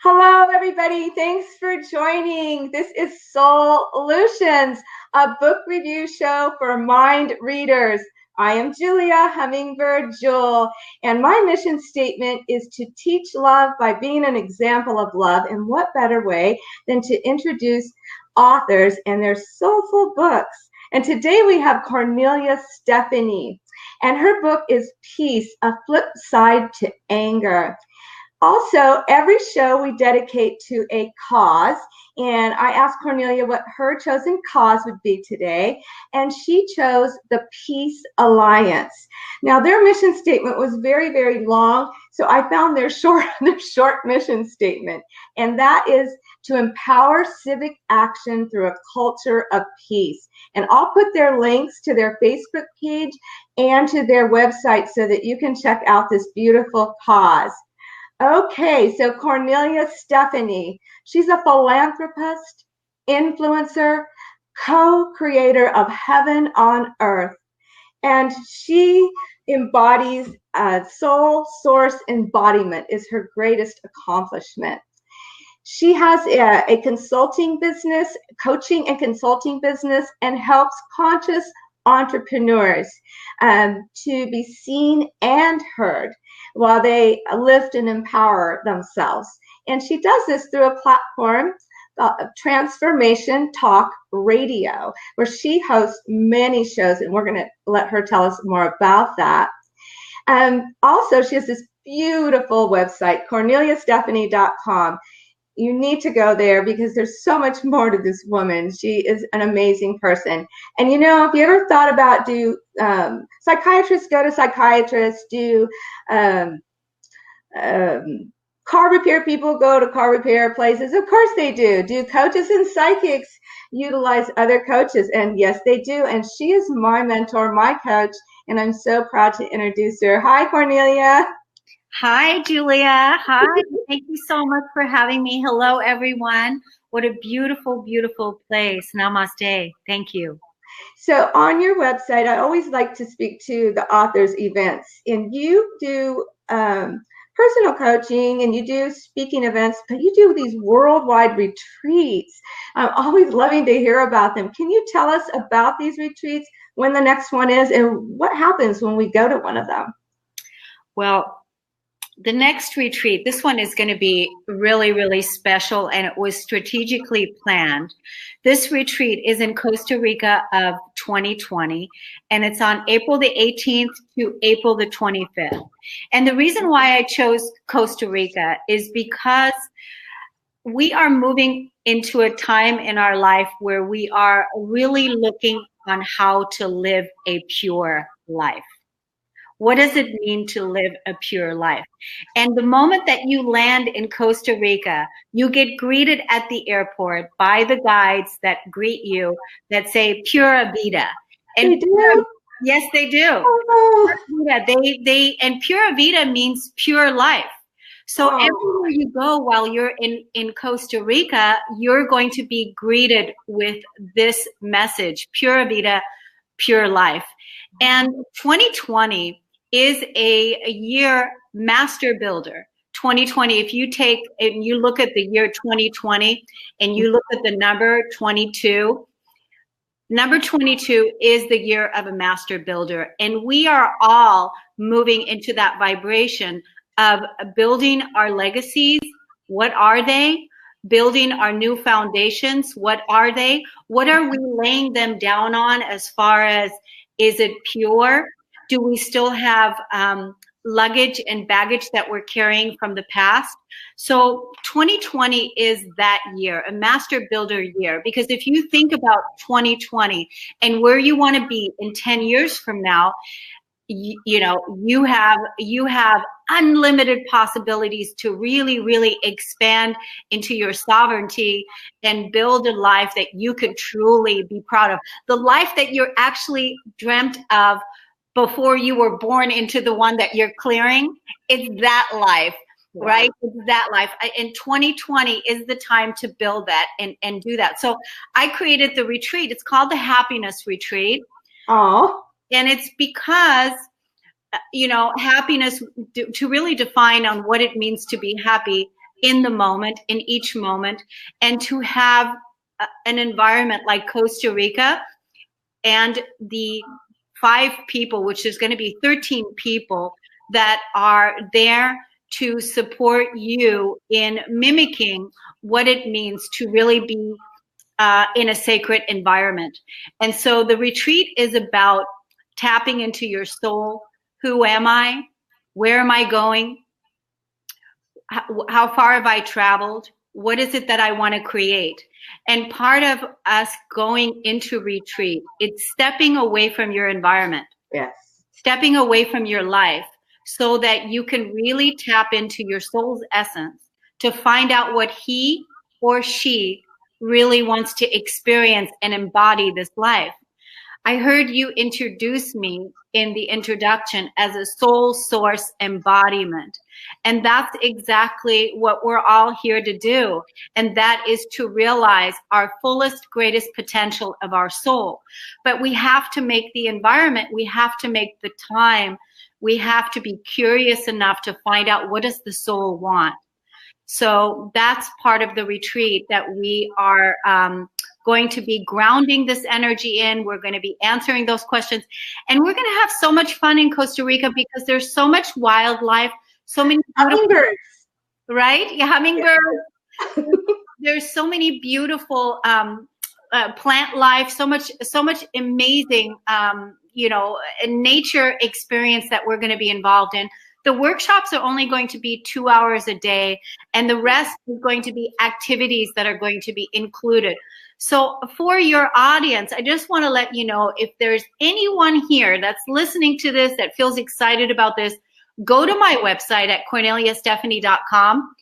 Hello, everybody. Thanks for joining. This is Solutions, a book review show for mind readers. I am Julia Hummingbird Jewel, and my mission statement is to teach love by being an example of love. And what better way than to introduce authors and their soulful books? And today we have Kornelia Stephanie, and her book is Peace, a Flip Side to Anger. Also, every show we dedicate to a cause, and I asked Kornelia what her chosen cause would be today, and she chose the Peace Alliance. Now, their mission statement was very, very long, so I found their short mission statement, and that is to empower civic action through a culture of peace. And I'll put their links to their Facebook page and to their website so that you can check out this beautiful cause. Okay, so Kornelia Stephanie, she's a philanthropist, influencer, co-creator of Heaven on Earth, and she embodies soul source embodiment is her greatest accomplishment. She has a consulting business, coaching and consulting business, and helps conscious entrepreneurs to be seen and heard while they lift and empower themselves. And she does this through a platform of Transformation Talk Radio, where she hosts many shows, and we're going to let her tell us more about that. Also, she has this beautiful website, KorneliaStephanie.com. You need to go there because there's so much more to this woman. She is an amazing person. And if you ever thought about do psychiatrists go to psychiatrists, do car repair people go to car repair places? Of course they do. Do coaches and psychics utilize other coaches? And yes, they do. And she is my mentor, my coach, and I'm so proud to introduce her. Hi, Kornelia. Hi, Julia. Hi. Thank you so much for having me. Hello, everyone. What a beautiful, beautiful place. Namaste. Thank you. So on your website, I always like to speak to the author's events. And you do personal coaching and you do speaking events, but you do these worldwide retreats. I'm always loving to hear about them. Can you tell us about these retreats, when the next one is, and what happens when we go to one of them? Well, the next retreat, this one is going to be really, really special, and it was strategically planned. This retreat is in Costa Rica of 2020, and it's on April the 18th to April the 25th. And the reason why I chose Costa Rica is because we are moving into a time in our life where we are really looking on how to live a pure life. What does it mean to live a pure life? And the moment that you land in Costa Rica, you get greeted at the airport by the guides that greet you that say Pura Vida. And they do? Yes, they do. Oh. And Pura Vida means pure life. So everywhere you go while you're in Costa Rica, you're going to be greeted with this message, Pura Vida, pure life. And 2020 is a year master builder. 2020, if you take and you look at the year 2020 and you look at the number 22, number 22 is the year of a master builder. And we are all moving into that vibration of building our legacies. What are they? Building our new foundations. What are they? What are we laying them down on as far as, is it pure? Do we still have luggage and baggage that we're carrying from the past? So 2020 is that year, a master builder year, because if you think about 2020 and where you want to be in 10 years from now, you have unlimited possibilities to really, really expand into your sovereignty and build a life that you could truly be proud of. The life that you're actually dreamt of before you were born into the one that you're clearing. It's that life, right? It's that life. And 2020 is the time to build that and do that. So I created the retreat. It's called the Happiness Retreat. Oh. And it's because, happiness, to really define on what it means to be happy, in the moment, in each moment, and to have an environment like Costa Rica and the 5 people, which is going to be 13 people that are there to support you in mimicking what it means to really be in a sacred environment. And so the retreat is about tapping into your soul. Who am I? Where am I going? How far have I traveled? What is it that I want to create? And part of us going into retreat, it's stepping away from your environment. Yes. Stepping away from your life so that you can really tap into your soul's essence to find out what he or she really wants to experience and embody this life. I heard you introduce me in the introduction as a soul source embodiment. And that's exactly what we're all here to do. And that is to realize our fullest, greatest potential of our soul. But we have to make the environment, we have to make the time, we have to be curious enough to find out, what does the soul want? So that's part of the retreat that we are going to be grounding this energy in. We're going to be answering those questions. And we're going to have so much fun in Costa Rica because there's so much wildlife, so many hummingbirds. Right? Yeah, hummingbirds. Yeah. There's so many beautiful plant life, so much amazing, nature experience that we're going to be involved in. The workshops are only going to be 2 hours a day, and the rest is going to be activities that are going to be included. So for your audience, I just want to let you know, if there's anyone here that's listening to this that feels excited about this, go to my website at korneliastephanie.com,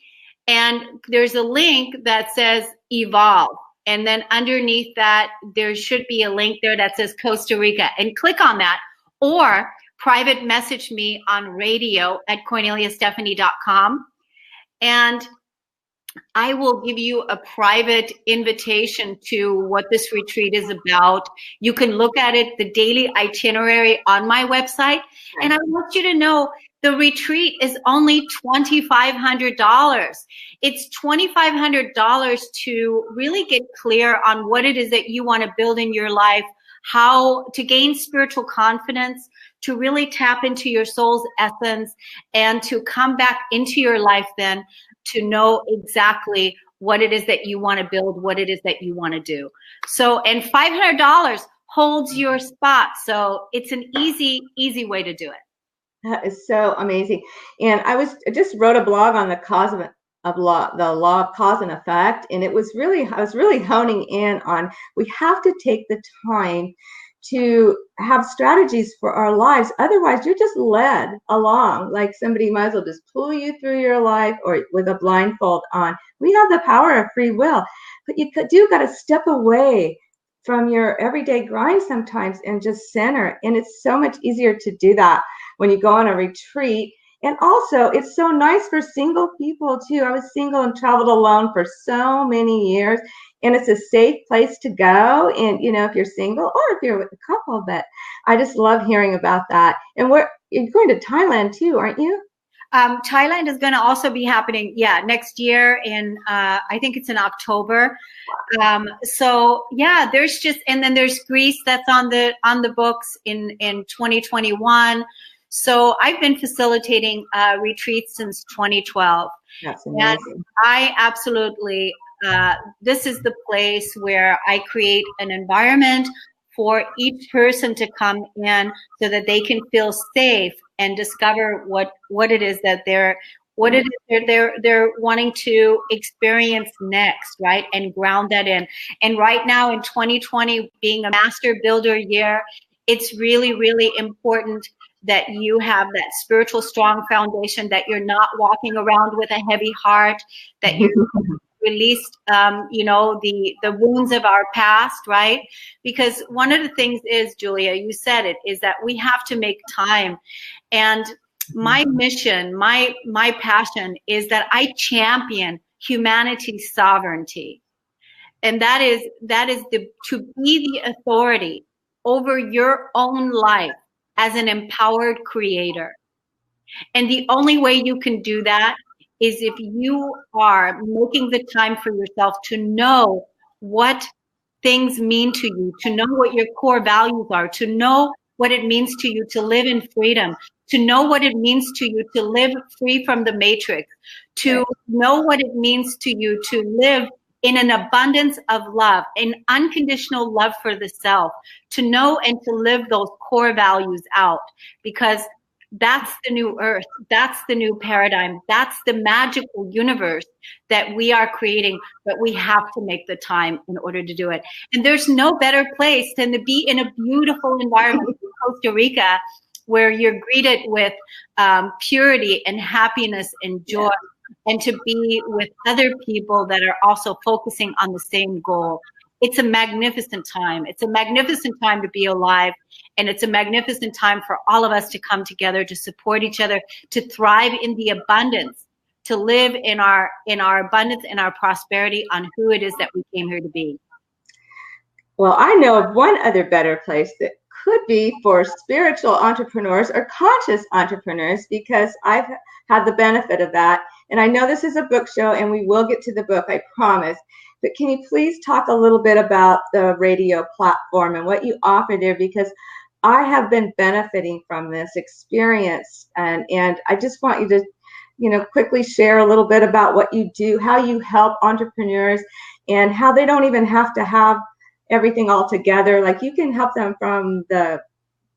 and there's a link that says Evolve. And then underneath that, there should be a link there that says Costa Rica, and click on that, or private message me on radio at korneliastephanie.com, and I will give you a private invitation to what this retreat is about. You can look at it, the daily itinerary on my website. And I want you to know the retreat is only $2,500. It's $2,500 to really get clear on what it is that you want to build in your life, how to gain spiritual confidence, to really tap into your soul's essence, and to come back into your life then to know exactly what it is that you want to build, what it is that you want to do. So, and $500 holds your spot. So it's an easy way to do it. That is so amazing. And I just wrote a blog on the law of cause and effect. And I was really honing in on, we have to take the time to have strategies for our lives. Otherwise, you're just led along. Like somebody might as well just pull you through your life or with a blindfold on. We have the power of free will, but you do got to step away from your everyday grind sometimes and just center. And it's so much easier to do that when you go on a retreat. And also, it's so nice for single people too. I was single and traveled alone for so many years. And it's a safe place to go. And, if you're single or if you're with a couple, but I just love hearing about that. And you're going to Thailand too, aren't you? Thailand is going to also be happening, next year I think it's in October. So yeah, and then there's Greece that's on the books in 2021. So I've been facilitating retreats since 2012. That's amazing. And I absolutely, this is the place where I create an environment for each person to come in so that they can feel safe and discover what it is that they're wanting to experience next, right? And ground that in. And right now in 2020, being a master builder year, it's really, really important that you have that spiritual strong foundation, that you're not walking around with a heavy heart, that you released, the wounds of our past, right? Because one of the things is, Julia, you said it, is that we have to make time. And my mission, my passion is that I champion humanity's sovereignty. And that is to be the authority over your own life as an empowered creator. And the only way you can do that is if you are making the time for yourself to know what things mean to you, to know what your core values are, to know what it means to you to live in freedom, to know what it means to you to live free from the matrix, to know what it means to you to live in an abundance of love, an unconditional love for the self, to know and to live those core values out, because that's the new earth. That's the new paradigm. That's the magical universe that we are creating, but we have to make the time in order to do it. And there's no better place than to be in a beautiful environment in Costa Rica, where you're greeted with purity and happiness and joy, and to be with other people that are also focusing on the same goal. It's a magnificent time. It's a magnificent time to be alive. And it's a magnificent time for all of us to come together, to support each other, to thrive in the abundance, to live in our abundance and our prosperity on who it is that we came here to be. Well, I know of one other better place that could be for spiritual entrepreneurs or conscious entrepreneurs, because I've had the benefit of that. And I know this is a book show and we will get to the book, I promise. But can you please talk a little bit about the radio platform and what you offer there? Because I have been benefiting from this experience, and I just want you to, quickly share a little bit about what you do, how you help entrepreneurs, and how they don't even have to have everything all together. Like, you can help them from the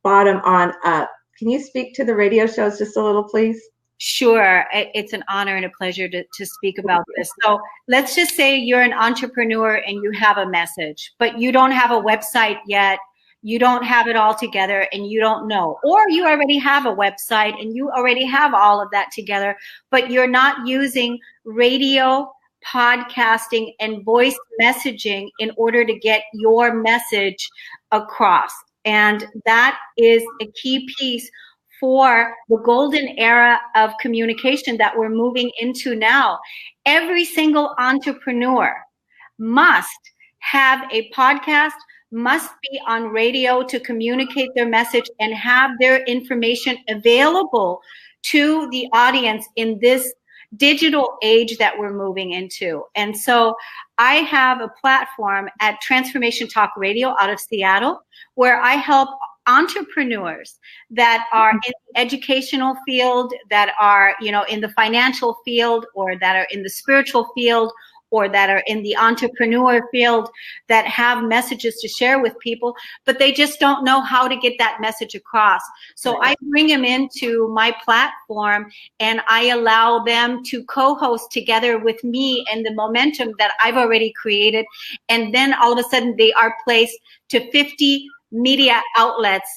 bottom on up. Can you speak to the radio shows just a little, please? Sure. It's an honor and a pleasure to speak about this. So let's just say you're an entrepreneur and you have a message, but you don't have a website yet. You don't have it all together and you don't know. Or you already have a website and you already have all of that together, but you're not using radio, podcasting, and voice messaging in order to get your message across. And that is a key piece for the golden era of communication that we're moving into now. Every single entrepreneur must have a podcast, must be on radio to communicate their message and have their information available to the audience in this digital age that we're moving into. And so I have a platform at Transformation Talk Radio out of Seattle, where I help entrepreneurs that are in the educational field, that are, in the financial field, or that are in the spiritual field, or that are in the entrepreneur field, that have messages to share with people, but they just don't know how to get that message across. So I bring them into my platform and I allow them to co-host together with me and the momentum that I've already created. And then all of a sudden they are placed to 50 media outlets,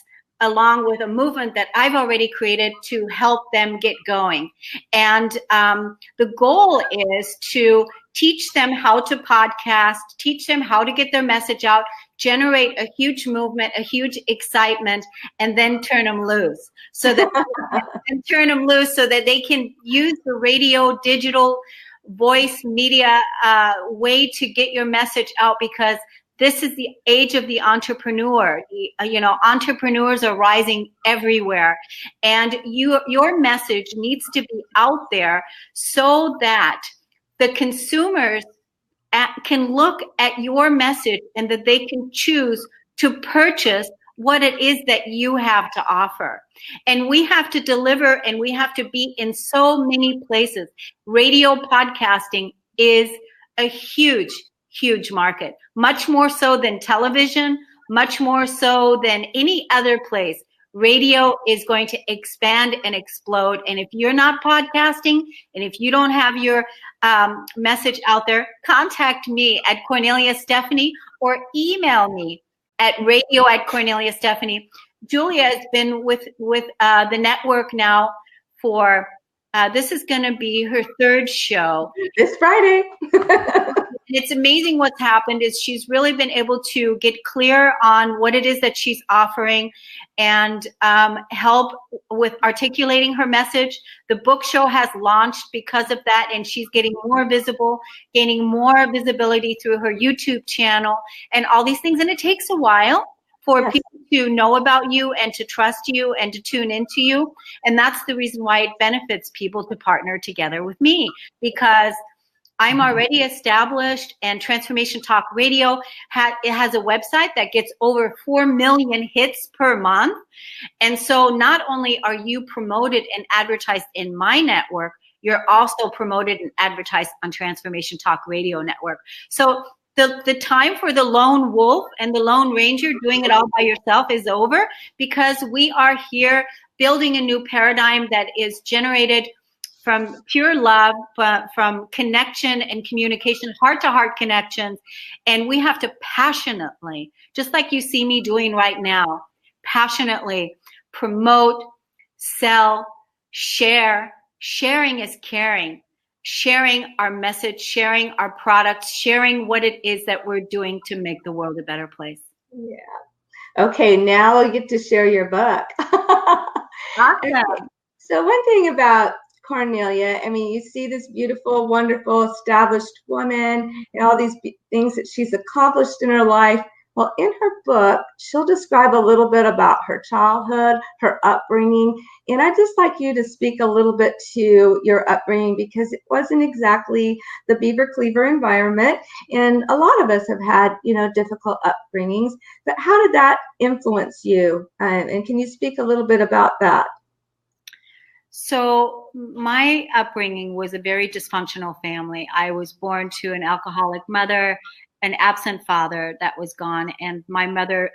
along with a movement that I've already created to help them get going. And the goal is to teach them how to podcast, teach them how to get their message out, generate a huge movement, a huge excitement, and then turn them loose. So that they can use the radio, digital, voice, media way to get your message out, because this is the age of the entrepreneur. Entrepreneurs are rising everywhere, and your message needs to be out there so that the consumers can look at your message and that they can choose to purchase what it is that you have to offer. And we have to deliver, and we have to be in so many places. Radio podcasting is a huge market, much more so than television, much more so than any other place. Radio is going to expand and explode. And if you're not podcasting, and if you don't have your message out there, contact me at Kornelia Stephanie, or email me at radio@Kornelia Stephanie. Julia has been with the network now for, this is going to be her third show. This Friday. It's amazing what's happened is she's really been able to get clear on what it is that she's offering and help with articulating her message. The book show has launched because of that, and she's getting more visible, gaining more visibility through her YouTube channel and all these things. And it takes a while for people to know about you and to trust you and to tune into you. And that's the reason why it benefits people to partner together with me, because I'm already established, and Transformation Talk Radio it has a website that gets over 4 million hits per month. And so not only are you promoted and advertised in my network, you're also promoted and advertised on Transformation Talk Radio Network. So the time for the lone wolf and the lone ranger doing it all by yourself is over, because we are here building a new paradigm that is generated from pure love, from connection and communication, heart-to-heart connections. And we have to passionately, just like you see me doing right now, passionately promote, sell, share. Sharing is caring. Sharing our message, sharing our products, sharing what it is that we're doing to make the world a better place. Yeah. Okay, now I get to share your book. Awesome. Okay. So one thing about Kornelia, I mean, you see this beautiful, wonderful, established woman and all these things that she's accomplished in her life. Well, in her book, she'll describe a little bit about her childhood, her upbringing, and I'd just like you to speak a little bit to your upbringing, because it wasn't exactly the Beaver Cleaver environment, and a lot of us have had, difficult upbringings, but how did that influence you? And can you speak a little bit about that? So my upbringing was a very dysfunctional family. I was born to an alcoholic mother, an absent father that was gone, and my mother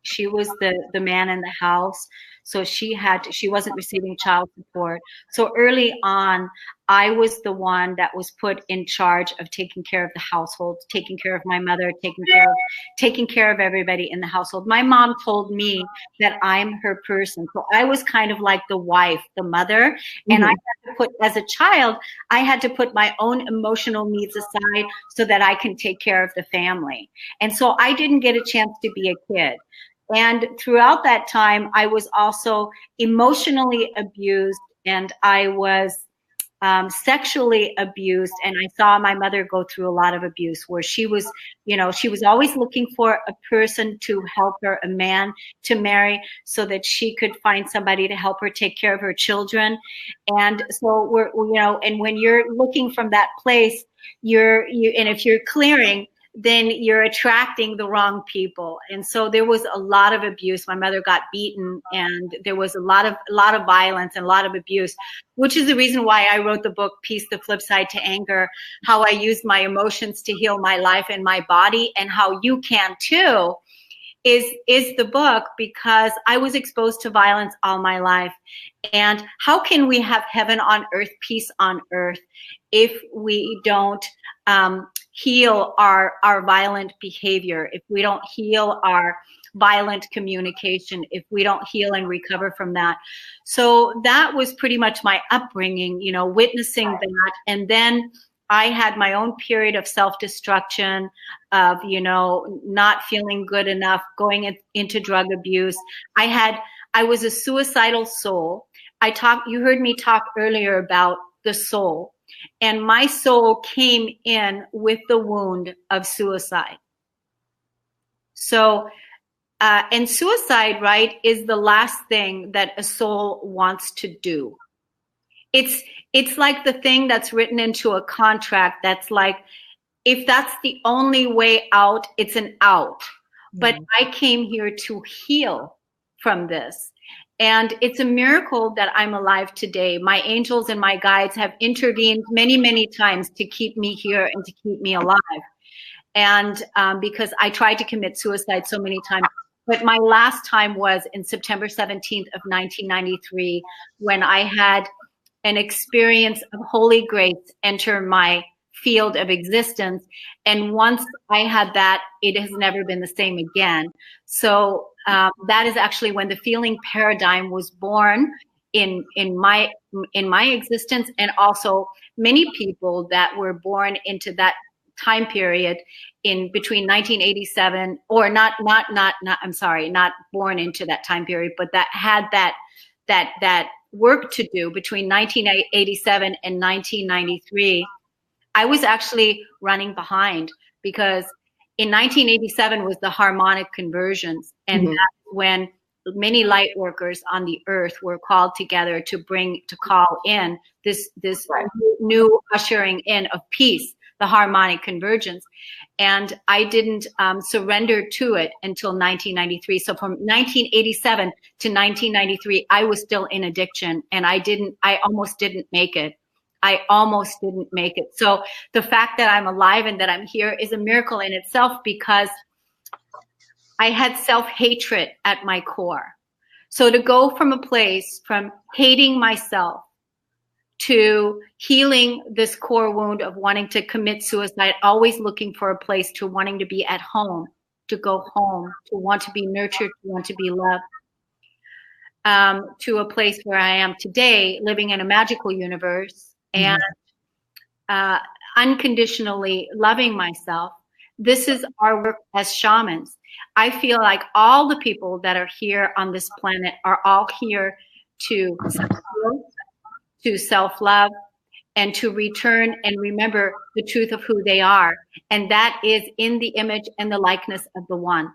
she was the man in the house, so she wasn't receiving child support. So early on, I was the one that was put in charge of taking care of the household, taking care of my mother, taking care of everybody in the household. My mom told me that I'm her person, so I was kind of like the wife, the mother, and as a child, I had to put my own emotional needs aside so that I can take care of the family. And so I didn't get a chance to be a kid. And throughout that time, I was also emotionally abused, and I was sexually abused. And I saw my mother go through a lot of abuse, where she was always looking for a person to help her, a man to marry, so that she could find somebody to help her take care of her children. And so and when you're looking from that place, and if you're clearing, then you're attracting the wrong people. And so there was a lot of abuse. My mother got beaten, and there was a lot of violence and a lot of abuse, which is the reason why I wrote the book, Peace, the Flip Side to Anger, how I used my emotions to heal my life and my body, and how you can too, is the book, because I was exposed to violence all my life. And how can we have heaven on earth, peace on earth, if we don't heal our violent behavior, if we don't heal our violent communication, if we don't heal and recover from that? So that was pretty much my upbringing, witnessing that. And then I had my own period of self-destruction, of, not feeling good enough, going into drug abuse. I was a suicidal soul. You heard me talk earlier about the soul, and my soul came in with the wound of suicide. So, and suicide, right, is the last thing that a soul wants to do. It's like the thing that's written into a contract that's like, if that's the only way out, it's an out. But I came here to heal from this. And it's a miracle that I'm alive today. My angels and my guides have intervened many, many times to keep me here and to keep me alive. And because I tried to commit suicide so many times. But my last time was in September 17th of 1993, when I had an experience of holy grace enter my field of existence. And once I had that, it has never been the same again. So that is actually when the feeling paradigm was born in my existence, and also many people that were born into that time period in between 1987, or not born into that time period, but that had that work to do between 1987 and 1993. I was actually running behind, because in 1987 was the harmonic conversions. And that's when many light workers on the earth were called together to call in this new ushering in of peace, the harmonic convergence. And I didn't surrender to it until 1993. So from 1987 to 1993, I was still in addiction, and I almost didn't make it. So the fact that I'm alive and that I'm here is a miracle in itself, because I had self-hatred at my core. So to go from a place from hating myself to healing this core wound of wanting to commit suicide, always looking for a place, to wanting to be at home, to go home, to want to be nurtured, to want to be loved, to a place where I am today, living in a magical universe and unconditionally loving myself. This is our work as shamans. I feel like all the people that are here on this planet are all here to self-love, and to return and remember the truth of who they are. And that is in the image and the likeness of the One.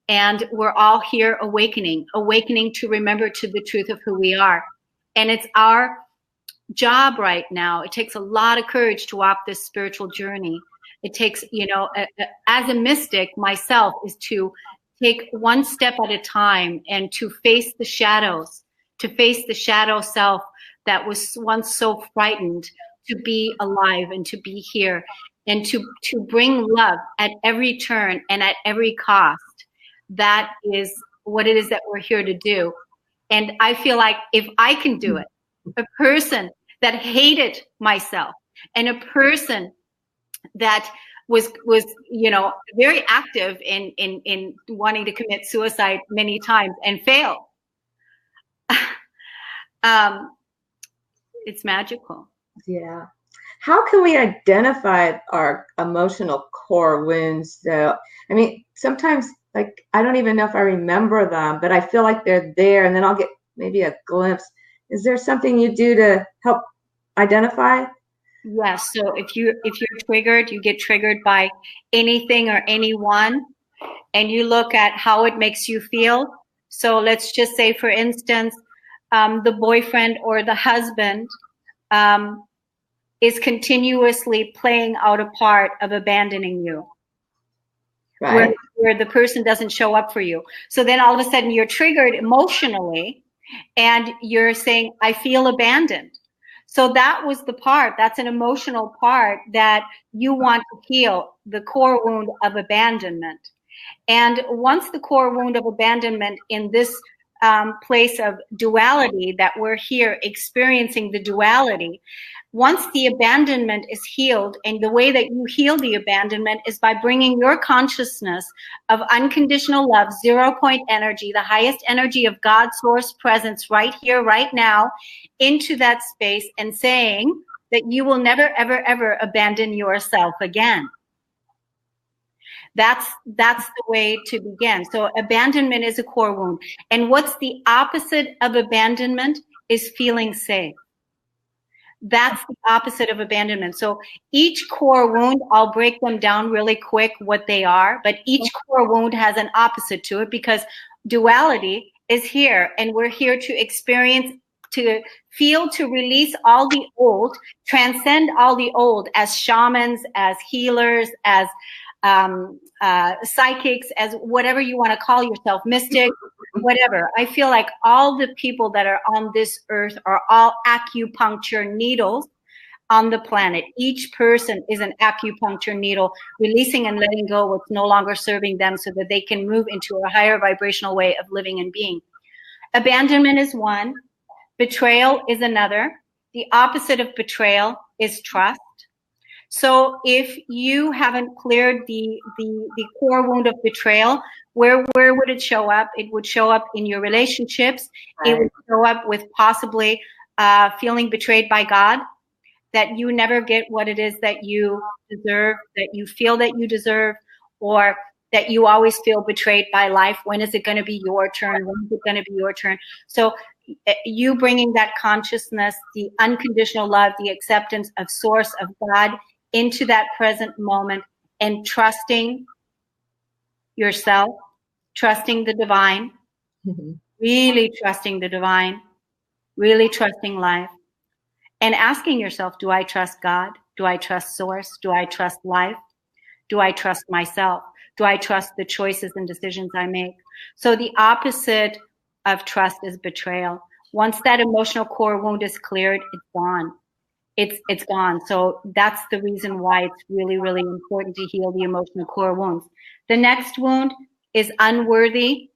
And we're all here awakening to remember to the truth of who we are. And it's our job right now. It takes a lot of courage to walk this spiritual journey. It takes, as a mystic myself, is to take one step at a time and to face the shadows, to face the shadow self that was once so frightened to be alive and to be here, and to bring love at every turn and at every cost. That is what it is that we're here to do. And I feel like if I can do it, a person that hated myself, and a person that was very active in wanting to commit suicide many times and failed. It's magical. Yeah. How can we identify our emotional core wounds, though? I mean, sometimes, like, I don't even know if I remember them, but I feel like they're there, and then I'll get maybe a glimpse. Is there something you do to help identify? Yes. So if you're triggered, you get triggered by anything or anyone, and you look at how it makes you feel. So let's just say, for instance, the boyfriend or the husband is continuously playing out a part of abandoning you, right? Where the person doesn't show up for you. So then all of a sudden you're triggered emotionally, and you're saying, I feel abandoned. So that was the part, that's an emotional part that you want to heal, the core wound of abandonment. And once the core wound of abandonment in this place of duality, that we're here experiencing the duality, once the abandonment is healed, and the way that you heal the abandonment is by bringing your consciousness of unconditional love, 0 point energy, the highest energy of God source presence right here, right now, into that space, and saying that you will never, ever, ever abandon yourself again. That's the way to begin. So abandonment is a core wound. And what's the opposite of abandonment is feeling safe. That's the opposite of abandonment. So each core wound, I'll break them down really quick what they are, but each core wound has an opposite to it, because duality is here, and we're here to experience, to feel, to release all the old, transcend all the old, as shamans, as healers, as psychics, as whatever you want to call yourself, mystic, whatever. I feel like all the people that are on this earth are all acupuncture needles on the planet. Each person is an acupuncture needle, releasing and letting go what's no longer serving them, so that they can move into a higher vibrational way of living and being. Abandonment is one. Betrayal is another. The opposite of betrayal is trust. So if you haven't cleared the core wound of betrayal, where would it show up? It would show up in your relationships. Right. It would show up with possibly feeling betrayed by God, that you never get what it is that you deserve, that you feel that you deserve, or that you always feel betrayed by life. When is it going to be your turn? When is it going to be your turn? So you bringing that consciousness, the unconditional love, the acceptance of source, of God, into that present moment, and trusting yourself, trusting the divine, really trusting the divine, really trusting life, and asking yourself, do I trust God? Do I trust source? Do I trust life? Do I trust myself? Do I trust the choices and decisions I make? So the opposite of trust is betrayal. Once that emotional core wound is cleared, it's gone. It's gone. So that's the reason why it's really, really important to heal the emotional core wounds. The next wound is unworthy,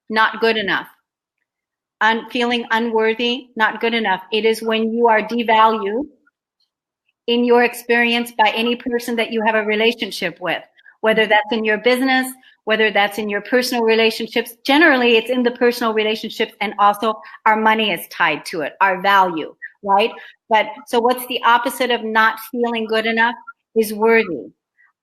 not good enough. Feeling unworthy, not good enough. It is when you are devalued in your experience by any person that you have a relationship with, whether that's in your business, whether that's in your personal relationships. Generally, it's in the personal relationships, and also our money is tied to it, our value, right? But so what's the opposite of not feeling good enough is worthy.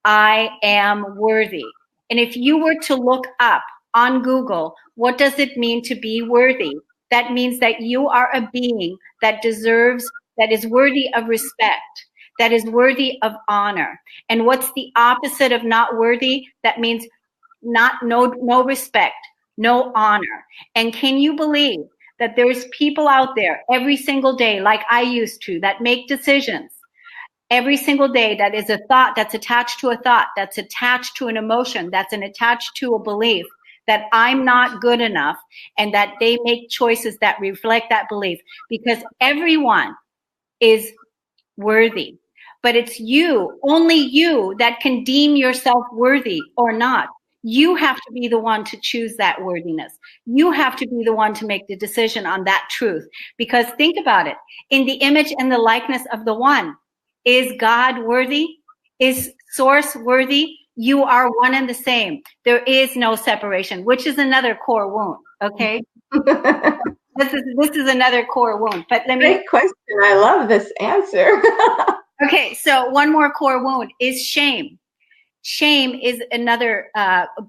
I am worthy. And if you were to look up on Google, what does it mean to be worthy? That means that you are a being that deserves, that is worthy of respect, that is worthy of honor. And what's the opposite of not worthy? That means no respect, no honor. And can you believe that there's people out there every single day, like I used to, that make decisions every single day that is a thought that's attached to a thought, that's attached to an emotion, that's attached to a belief that I'm not good enough, and that they make choices that reflect that belief, because everyone is worthy. But it's you, only you, that can deem yourself worthy or not. You have to be the one to choose that worthiness. You have to be the one to make the decision on that truth. Because think about it, in the image and the likeness of the one, is God worthy? Is source worthy? You are one and the same. There is no separation, which is another core wound. Okay. This is another core wound. But let me. Great question. I love this answer. Okay, so one more core wound is shame. Shame is another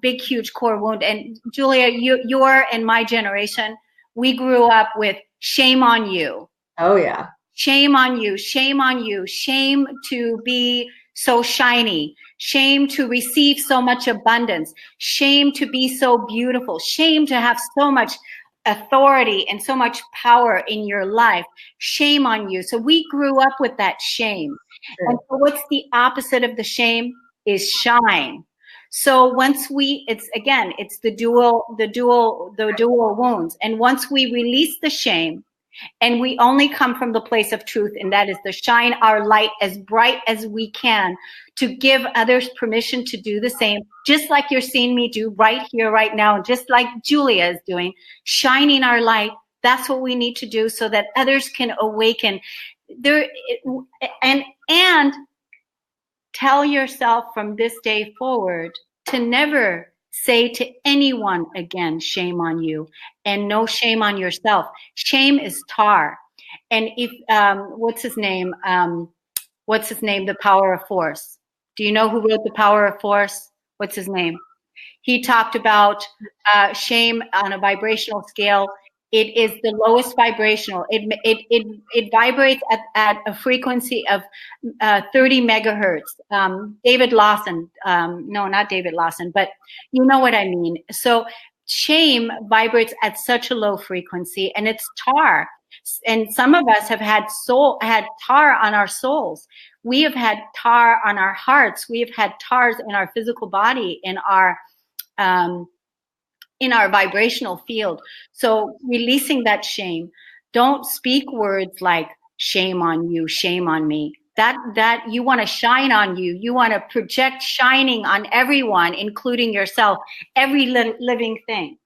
big, huge core wound. And Julia, you're and my generation, we grew up with shame on you. Oh yeah. Shame on you, shame on you, shame to be so shiny, shame to receive so much abundance, shame to be so beautiful, shame to have so much authority and so much power in your life. Shame on you. So we grew up with that shame. Sure. And so what's the opposite of the shame is shine. So once it's the dual wounds. And once we release the shame, and we only come from the place of truth, and that is to shine our light as bright as we can, to give others permission to do the same, just like you're seeing me do right here, right now, just like Julia is doing, shining our light. That's what we need to do so that others can awaken. And tell yourself from this day forward to never say to anyone again, shame on you, and no shame on yourself. Shame is tar. And if, what's his name? The Power of Force. Do you know who wrote The Power of Force? What's his name? He talked about shame on a vibrational scale. It is the lowest vibrational. It vibrates at a frequency of 30 megahertz. David Lawson, no, not David Lawson, but you know what I mean. So shame vibrates at such a low frequency, and it's tar. And some of us have had tar on our souls. We have had tar on our hearts. We have had tars in our physical body, in our vibrational field. So releasing that shame. Don't speak words like shame on you, shame on me. That you want to shine on you. You want to project shining on everyone, including yourself, every living thing.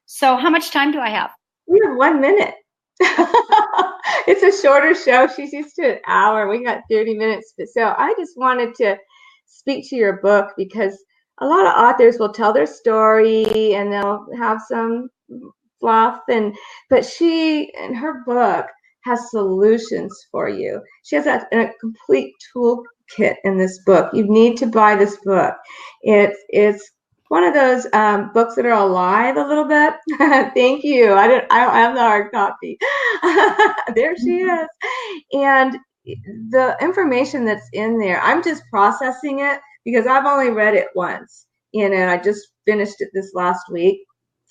So how much time do I have? We have 1 minute. It's a shorter show. She's used to an hour. We got 30 minutes. So I just wanted to speak to your book, because a lot of authors will tell their story and they'll have some fluff, but she, in her book, has solutions for you. She has a complete toolkit in this book. You need to buy this book. It's one of those books that are alive a little bit. Thank you. I don't have the hard copy. There she is. And the information that's in there, I'm just processing it because I've only read it once. I just finished it this last week.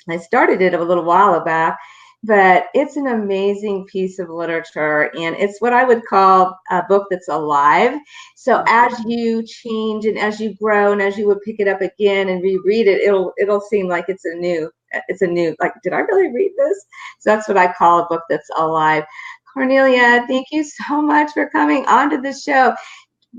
I started it a little while back, but it's an amazing piece of literature, and it's what I would call a book that's alive. So as you change and as you grow and as you would pick it up again and reread it, it'll seem like it's a new, like, did I really read this? So that's what I call a book that's alive. Kornelia, thank you so much for coming onto the show.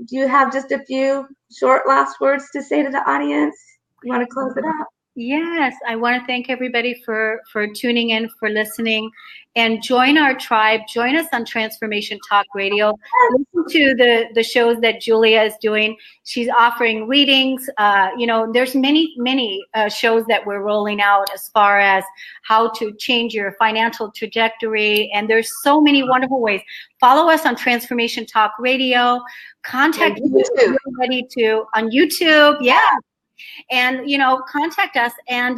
Do you have just a few short last words to say to the audience? You want to close it out? Yes, I want to thank everybody for tuning in, for listening, and join our tribe. Join us on Transformation Talk Radio. Listen to the shows that Julia is doing. She's offering readings. There's many shows that we're rolling out as far as how to change your financial trajectory, and there's so many wonderful ways. Follow us on Transformation Talk Radio. Contact us if you're ready to on YouTube. Yeah. And, contact us and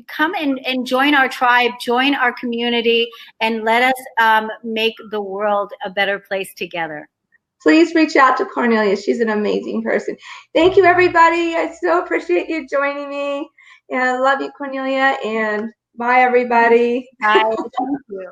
come and join our tribe, join our community, and let us make the world a better place together. Please reach out to Kornelia. She's an amazing person. Thank you, everybody. I so appreciate you joining me. And I love you, Kornelia. And bye, everybody. Bye. Thank you.